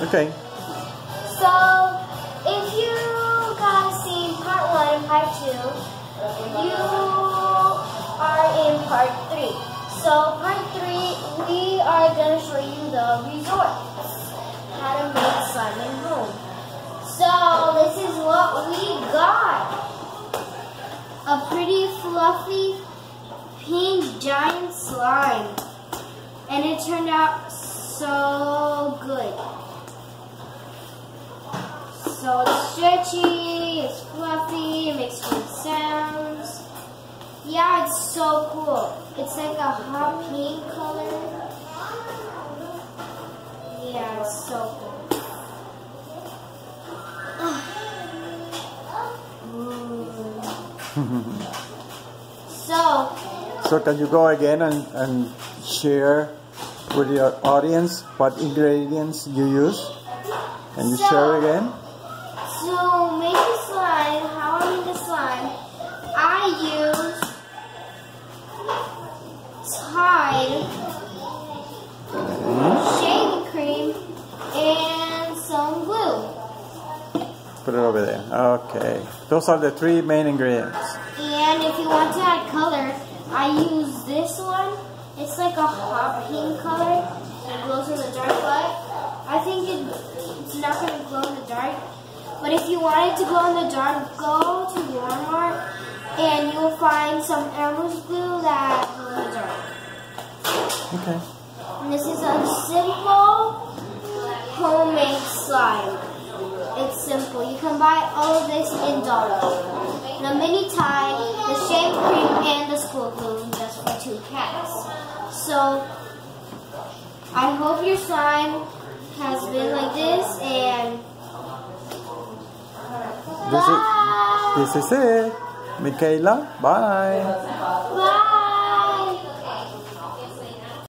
Okay. So, if you guys seen part 1 and part 2, you are in part 3. So, part 3, we are going to show you the resorts. How to make slime at home. So, this is what we got. A pretty fluffy pink giant slime. And it turned out so good. So it's stretchy, it's fluffy, it makes good sounds. Yeah, it's so cool. It's like a hot pink color. Yeah, it's so cool. So can you go again and share with your audience what ingredients you use? Can you share again? So make the slime, how I make the slime, I use Tide, shaving cream, and some glue. Put it over there. Okay. Those are the 3 main ingredients. And if you want to add color, I use this one. It's like a hot pink color. It glows in the dark light. I think it's not going to glow in the dark. But if you want it to glow in the dark, go to Walmart and you'll find some Elmer's glue that glows in the dark. Okay. And this is a simple homemade slime. It's simple. You can buy all of this in Dollar. The mini Tide, the shaving cream, and the school glue just for 2 cats. So, I hope your slime has been like this, and this is it. Mikaela, bye.